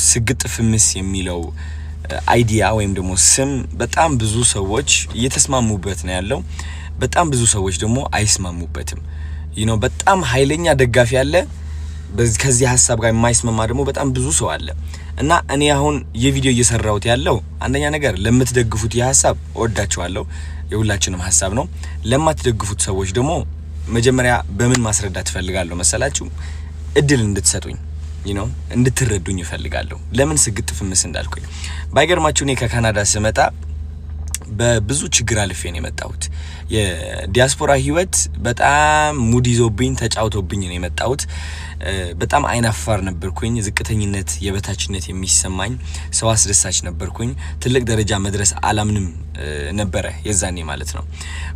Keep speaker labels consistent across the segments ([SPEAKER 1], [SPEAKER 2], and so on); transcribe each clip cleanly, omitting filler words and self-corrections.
[SPEAKER 1] ስግጥ ፍምስ የሚለው አይዲያ ወይም ደግሞ ስም በጣም ብዙ ሰዎች እየተስማሙበት ነው ያለው። በጣም ብዙ ሰዎች ደግሞ አይስማሙበትም። በጣም ኃይለኛ ደጋፊ ያለ ከዚህ ሐሳብ ጋር የማይስማማ ደግሞ በጣም ብዙ ሰው አለ። እና እኔ አሁን የቪዲዮ እየሰራሁት ያለው አንደኛ ነገር ለምትደግፉት የሐሳብ ወዳችኋለሁ፣ የሁላችንም ሐሳብ ነው። ለማትደግፉት ሰዎች ደግሞ መጀመሪያ በምን ማስረዳት ፈልጋለሁ መሰላችሁ? እድል እንድትሰጡኝ እንድትረዱኝ እፈልጋለሁ። ለምን ስግጥ ፍምስ እንዳልኩኝ ባይገርማችሁ እኔ ከካናዳ ስመጣ በብዙ ችግር አልፌ ነው የመጣሁት። የዲያስፖራ ህይወት በጣም ሙድ ይዞብኝ ተጫውቶብኝ ነው የመጣሁት። በጣም አይናፋር ነበርኩኝ። ዝቅተኝነት፣ የበታችነት የሚሰማኝ ሰው አስደሳች ነበርኩኝ። ትልቅ ደረጃ መድረስ አላምንም ነበረ የዛኔ ማለት ነው።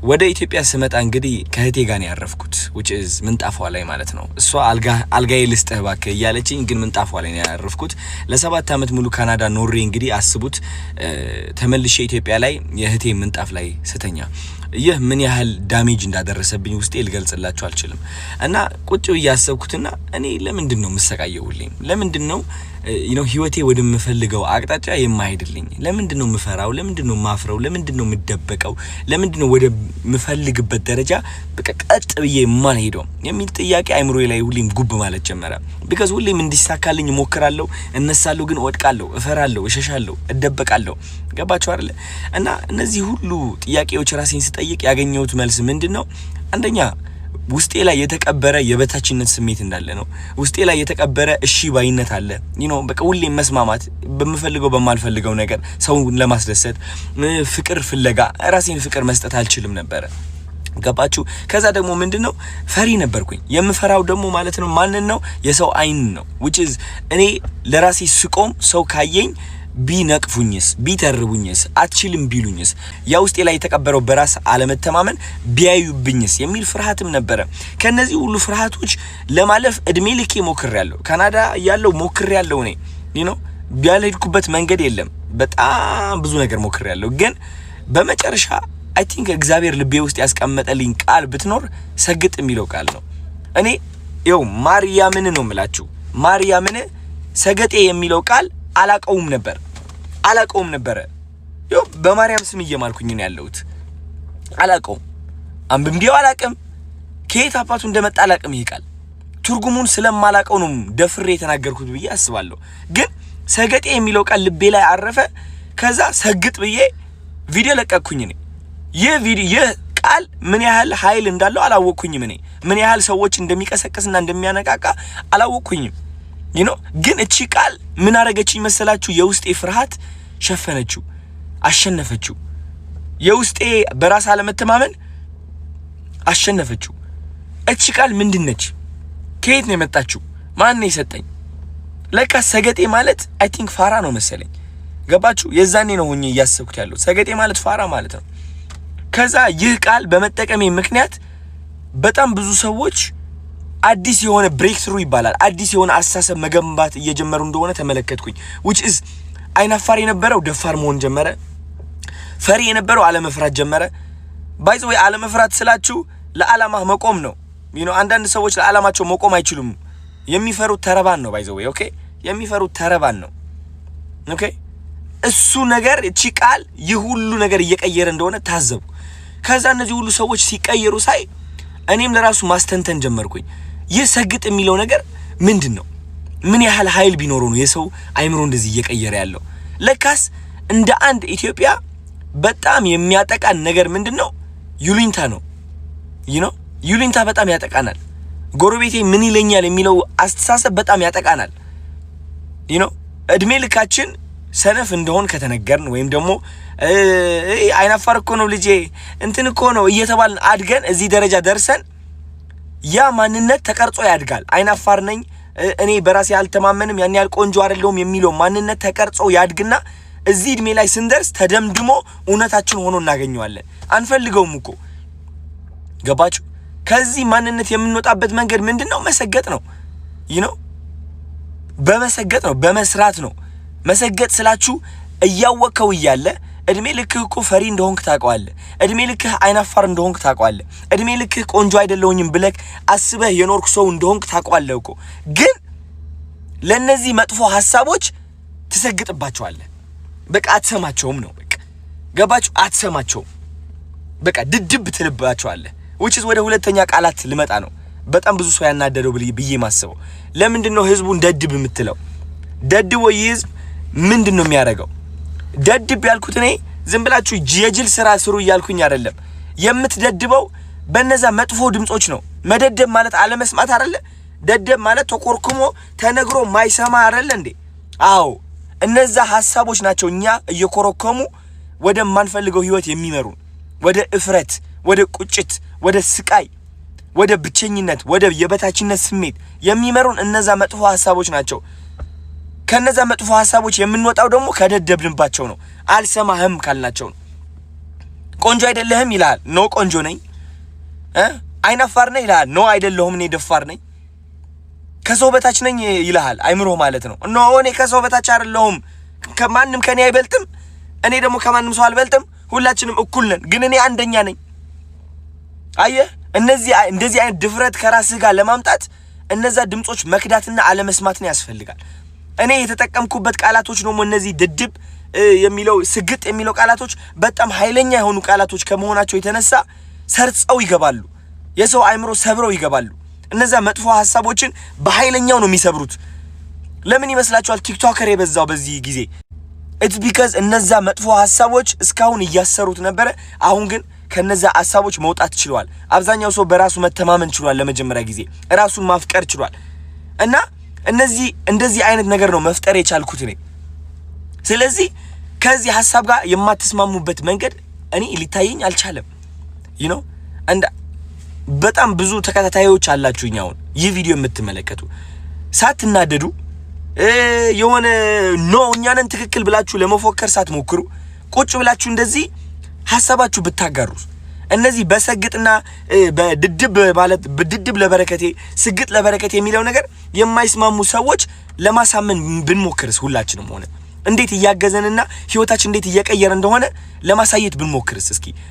[SPEAKER 1] ወደ ኢትዮጵያ ስመጣ እንግዲህ ከህቴ ጋር ነው ያረፍኩት which is ምንጣፏ ላይ ማለት ነው። እሷ አልጋዬ ልስጥህ እባክህ እያለችኝ ግን ምንጣፏ ላይ ነው ያረፍኩት። ለ7 አመት ሙሉ ካናዳ ኖሬ እንግዲህ አስቡት ተመልሼ ኢትዮጵያ ላይ የህቴ ምንጣፍ ላይ ስተኛ ይህ ምን ያህል ዳሜጅ እንዳደረሰብኝ ውስጤ ልገልጽላችሁ አልችልም። እና ቁጭ ብዬ ያሰብኩትና እኔ ለምንድን ነው መሰቃየው? ለምንድን ነው ህይወቴ ወደምፈልገው አቅጣጫ የማይሄድልኝ? ለምንድን ነው ምፈራው? ለምንድን ነው ማፍረው? ለምንድን ነው ምደበቀው? ለምንድን ነው ወደ ምፈልግበት ደረጃ በቀጥ ብዬ የማልሄደው የሚል ጥያቄ አይምሮዬ ላይ ሁሌም ጉብ ማለት ጀመረ። because ሁሌም እንዲሳካልኝ ሞክራለሁ፣ እነሳለሁ፣ ግን ወድቃለሁ፣ እፈራለሁ፣ እሸሻለሁ፣ እደበቃለሁ። ገባችሁ አይደል? እና እነዚህ ሁሉ ጥያቄዎች ራሴን ስጠይቅ ያገኘሁት መልስ ምንድነው? አንደኛ ውስጤ ላይ የተቀበረ የበታችነት ስሜት እንዳለ ነው። ውስጤ ላይ የተቀበረ እሺ ባይነት አለ። በቃ ሁሌም መስማማት በምፈልገው በማልፈልገው ነገር ሰውን ለማስደሰት ፍቅር ፍለጋ ራሴን ፍቅር መስጠት አልችልም ነበር። ገባችሁ? ከዛ ደግሞ ምንድነው ፈሪ ነበርኩኝ። የምፈራው ደግሞ ማለት ነው ማንን ነው? የሰው አይን ነው which is እኔ ለራሴ ስቆም ሰው ካየኝ ቢነቅፉኝስ፣ ቢተርቡኝስ፣ አትችልም ቢሉኝስ፣ ያ ውስጤ ላይ የተቀበረው በራስ አለመተማመን ቢያዩብኝስ የሚል ፍርሃትም ነበረ። ከነዚህ ሁሉ ፍርሃቶች ለማለፍ እድሜ ልኬ ሞክሬያለሁ። ካናዳ ያለው ሞክሬያለሁ። እኔ ቢያልሄድኩበት መንገድ የለም። በጣም ብዙ ነገር ሞክሬያለሁ። ግን በመጨረሻ አይ ቲንክ እግዚአብሔር ልቤ ውስጥ ያስቀመጠልኝ ቃል ብትኖር ሰግጥ የሚለው ቃል ነው። እኔ ማርያምን ነው የምላችሁ። ማርያምን ሰገጤ የሚለው ቃል አላቀውም ነበር። በማርያም ስም እየማልኩኝ ነው ያለሁት። አላቀውም፣ አንብቤው አላቅም፣ ከየት አባቱ እንደመጣ አላቅም። ይሄ ቃል ትርጉሙን ስለማላቀው ነው ደፍሬ የተናገርኩት ብዬ አስባለሁ። ግን ሰገጤ የሚለው ቃል ልቤ ላይ አረፈ። ከዛ ሰግጥ ብዬ ቪዲዮ ለቀቅኩኝ። ይህ ቃል ምን ያህል ኃይል እንዳለው አላወቅኩኝም። ምን ያህል ሰዎች እንደሚቀሰቅስና እንደሚያነቃቃ አላወቅኩኝም። ግን እቺ ቃል ምን አረገችኝ መሰላችሁ? የውስጤ ፍርሃት ሸፈነችው፣ አሸነፈችው። የውስጤ በራስ አለመተማመን አሸነፈችው። እቺ ቃል ምንድነች? ከየት ነው የመጣችው? ማን ነው የሰጠኝ? ለካ ሰገጤ ማለት አይ ቲንክ ፋራ ነው መሰለኝ። ገባችሁ? የዛኔ ነው ሆኜ እያሰብኩት ያለው ሰገጤ ማለት ፋራ ማለት ነው። ከዛ ይህ ቃል በመጠቀሜ ምክንያት በጣም ብዙ ሰዎች አዲስ የሆነ ብሬክ ትሩ ይባላል አዲስ የሆነ አስተሳሰብ መገንባት እየጀመሩ እንደሆነ ተመለከትኩኝ። which is አይናፋር የነበረው ደፋር መሆን ጀመረ። ፈሪ የነበረው አለመፍራት ጀመረ። ባይዘ ወይ አለመፍራት ስላችሁ ለዓላማ መቆም ነው። አንዳንድ ሰዎች ለዓላማቸው መቆም አይችሉም። የሚፈሩት ተረባን ነው። ባይዘ ወይ ኦኬ፣ የሚፈሩት ተረባን ነው። ኦኬ፣ እሱ ነገር እቺ ቃል ይህ ሁሉ ነገር እየቀየረ እንደሆነ ታዘቡ። ከዛ እነዚህ ሁሉ ሰዎች ሲቀየሩ ሳይ እኔም ለራሱ ማስተንተን ጀመርኩኝ። ይህ ሰግጥ የሚለው ነገር ምንድነው? ምን ያህል ኃይል ቢኖረው ነው የሰው አይምሮ እንደዚህ እየቀየረ ያለው? ለካስ እንደ አንድ ኢትዮጵያ በጣም የሚያጠቃን ነገር ምንድነው? ዩሊንታ ነው። ዩሊንታ በጣም ያጠቃናል። ጎረቤቴ ምን ይለኛል የሚለው አስተሳሰብ በጣም ያጠቃናል። እድሜ ልካችን ሰነፍ እንደሆን ከተነገርን ወይም ደግሞ አይናፋር እኮ ነው ልጄ እንትን እኮ ነው እየተባልን አድገን እዚህ ደረጃ ደርሰን ያ ማንነት ተቀርጾ ያድጋል። አይናፋር ነኝ እኔ በራሴ አልተማመንም ያን ያህል ቆንጆ አይደለም የሚለው ማንነት ተቀርጾ ያድግና እዚህ እድሜ ላይ ስንደርስ ተደምድሞ እውነታችን ሆኖ እናገኘዋለን። አንፈልገውም እኮ ገባችሁ? ከዚህ ማንነት የምንወጣበት መንገድ ምንድነው? መሰገጥ ነው። በመሰገጥ ነው፣ በመስራት ነው። መሰገጥ ስላችሁ እያወቀው እያለ እድሜ ልክህ እኮ ፈሪ እንደሆንክ ታውቀዋለህ። እድሜ ልክህ አይናፋር እንደሆንክ ታውቀዋለህ። እድሜ ልክህ ቆንጆ አይደለሁኝም ብለህ አስበህ የኖርክ ሰው እንደሆንክ ታውቀዋለህ እኮ። ግን ለነዚህ መጥፎ ሐሳቦች ትሰግጥባቸዋለህ። በቃ አትሰማቸውም ነው በቃ ገባችሁ? አትሰማቸውም በቃ ድድብ ትልባቸዋለህ። which is ወደ ሁለተኛ ቃላት ልመጣ ነው። በጣም ብዙ ሰው ያናደደው ብዬ ማስበው ለምንድነው ህዝቡን ደድብ የምትለው? ደድብ ወይ ህዝብ ምንድነው የሚያደርገው? ደድብ ያልኩት እኔ ዝም ብላችሁ የጅል ስራ ስሩ እያልኩኝ አይደለም። የምትደድበው በነዛ መጥፎ ድምጾች ነው። መደደብ ማለት አለመስማት አይደለ? ደደብ ማለት ተቆርኩሞ ተነግሮ ማይሰማ አይደለ እንዴ? አዎ እነዛ ሐሳቦች ናቸው እኛ እየኮረኮሙ ወደ ማንፈልገው ህይወት የሚመሩን፣ ወደ እፍረት፣ ወደ ቁጭት፣ ወደ ስቃይ፣ ወደ ብቸኝነት፣ ወደ የበታችነት ስሜት የሚመሩን እነዛ መጥፎ ሐሳቦች ናቸው። ከነዛ መጥፎ ሐሳቦች የምንወጣው ደግሞ ከደደብንባቸው ነው። አልሰማህም ካልናቸው ነው። ቆንጆ አይደለህም ይላል። ኖ ቆንጆ ነኝ። አይናፋር ነኝ ይላል። ኖ አይደለሁም እኔ ደፋር ነኝ። ከሰው በታች ነኝ ይላል አይምሮ ማለት ነው። ኖ እኔ ከሰው በታች አይደለሁም። ከማንም ከኔ አይበልጥም። እኔ ደግሞ ከማንም ሰው አልበልጥም። ሁላችንም እኩል ነን፣ ግን እኔ አንደኛ ነኝ። አየህ እንደዚህ አይነት ድፍረት ከራስህ ጋር ለማምጣት እነዛ ድምጾች መክዳትና አለመስማትን ያስፈልጋል። እኔ የተጠቀምኩበት ቃላቶች ደግሞ እነዚህ ድድብ የሚለው ስግጥ የሚለው ቃላቶች በጣም ኃይለኛ የሆኑ ቃላቶች ከመሆናቸው የተነሳ ሰርጸው ይገባሉ። የሰው አይምሮ ሰብረው ይገባሉ። እነዛ መጥፎ ሐሳቦችን በኃይለኛው ነው የሚሰብሩት። ለምን ይመስላችኋል ቲክቶከር የበዛው በዚህ ጊዜ? it's because እነዛ መጥፎ ሐሳቦች እስካሁን እያሰሩት ነበረ። አሁን ግን ከነዛ ሐሳቦች መውጣት ችሏል። አብዛኛው ሰው በራሱ መተማመን ችሏል። ለመጀመሪያ ጊዜ ራሱን ማፍቀር ችሏል። እና እንደዚህ አይነት ነገር ነው መፍጠር የቻልኩት እኔ። ስለዚህ ከዚህ ሐሳብ ጋር የማትስማሙበት መንገድ እኔ ሊታየኝ አልቻለም። እንደ በጣም ብዙ ተከታታዮች አላችሁኝ አሁን ይህ ቪዲዮ የምትመለከቱ ሳትናደዱ የሆነ እኛንን ትክክል ብላችሁ ለመፎከር ሳትሞክሩ ቁጭ ብላችሁ እንደዚህ ሐሳባችሁ ብታጋሩ እነዚህ በሰግጥና በድድብ ማለት በድድብ ለበረከቴ ስግጥ ለበረከቴ የሚለው ነገር የማይስማሙ ሰዎች ለማሳመን ብንሞክርስ ሁላችንም ሆነ እንዴት እያገዘንና ህይወታችን እንዴት እየቀየረ እንደሆነ ለማሳየት ብንሞክርስ?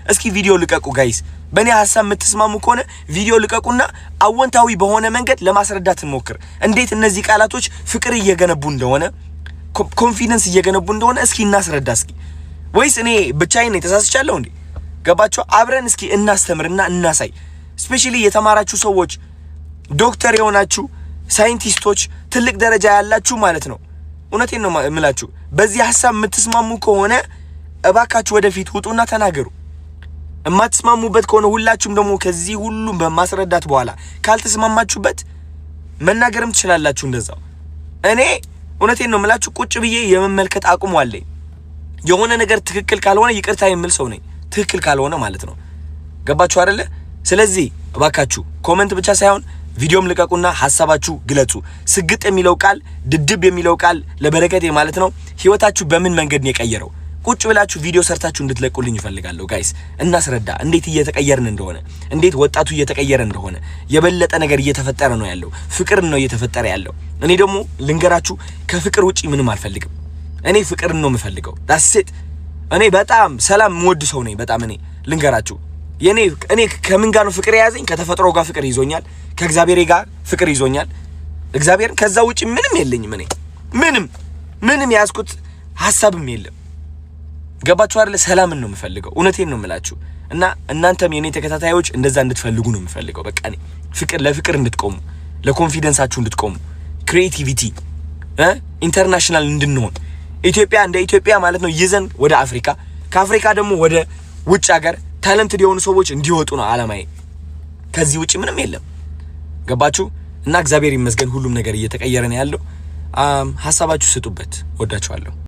[SPEAKER 1] እስኪ ቪዲዮ ልቀቁ ጋይስ። በእኔ ሐሳብ የምትስማሙ ከሆነ ቪዲዮ ልቀቁና አወንታዊ በሆነ መንገድ ለማስረዳት እንሞክር። እንዴት እነዚህ ቃላቶች ፍቅር እየገነቡ እንደሆነ ኮንፊደንስ እየገነቡ እንደሆነ እስኪ እናስረዳ። ወይስ እኔ ብቻዬን ተሳስቻለሁ እንዴ? ገባችሁ? አብረን እስኪ እናስተምርና እናሳይ። ስፔሻሊ የተማራችሁ ሰዎች፣ ዶክተር የሆናችሁ ሳይንቲስቶች፣ ትልቅ ደረጃ ያላችሁ ማለት ነው። እውነቴን ነው የምላችሁ። በዚህ ሐሳብ የምትስማሙ ከሆነ እባካችሁ ወደፊት ውጡና ተናገሩ። የማትስማሙበት ከሆነ ሁላችሁም ደግሞ ከዚህ ሁሉም በማስረዳት በኋላ ካልተስማማችሁበት መናገርም ትችላላችሁ እንደዛው። እኔ እውነቴን ነው የምላችሁ ቁጭ ብዬ የመመልከት አቅሙ አለኝ። የሆነ ነገር ትክክል ካልሆነ ይቅርታ የምል ሰው ነኝ። ትክክል ካልሆነ ማለት ነው። ገባችሁ አይደለ? ስለዚህ እባካችሁ ኮሜንት ብቻ ሳይሆን ቪዲዮም ልቀቁና ሐሳባችሁ ግለጹ። ስግጥ የሚለው ቃል ድድብ የሚለው ቃል ለበረከቴ ማለት ነው ህይወታችሁ በምን መንገድ ነው የቀየረው? ቁጭ ብላችሁ ቪዲዮ ሰርታችሁ እንድትለቁልኝ ይፈልጋለሁ ጋይስ። እናስረዳ እንዴት እየተቀየርን እንደሆነ፣ እንዴት ወጣቱ እየተቀየረ እንደሆነ። የበለጠ ነገር እየተፈጠረ ነው ያለው። ፍቅር ነው እየተፈጠረ ያለው። እኔ ደግሞ ልንገራችሁ ከፍቅር ውጪ ምንም አልፈልግም። እኔ ፍቅር ነው የምፈልገው። ዳስት እኔ በጣም ሰላም የምወድ ሰው ነኝ። በጣም እኔ ልንገራችሁ እኔ ከምን ጋር ነው ፍቅር የያዘኝ? ከተፈጥሮ ጋር ፍቅር ይዞኛል። ከእግዚአብሔር ጋር ፍቅር ይዞኛል። እግዚአብሔርን ከዛ ውጪ ምንም የለኝም። እኔ ምንም ያዝኩት ሐሳብም የለም። ገባችሁ አይደል? ሰላምን ነው የምፈልገው። እውነቴን ነው የምላችሁ። እና እናንተም የኔ ተከታታዮች እንደዛ እንድትፈልጉ ነው የምፈልገው። በቃ እኔ ለፍቅር እንድትቆሙ፣ ለኮንፊደንሳችሁ እንድትቆሙ፣ ክሪኤቲቪቲ ኢንተርናሽናል እንድንሆን ኢትዮጵያ እንደ ኢትዮጵያ ማለት ነው ይዘን ወደ አፍሪካ፣ ከአፍሪካ ደግሞ ወደ ውጭ ሀገር ታለንትድ የሆኑ ሰዎች እንዲወጡ ነው አላማዬ። ከዚህ ውጪ ምንም የለም። ገባችሁ? እና እግዚአብሔር ይመስገን ሁሉም ነገር እየተቀየረ ነው ያለው። ሐሳባችሁ ስጡበት። ወዳችኋለሁ።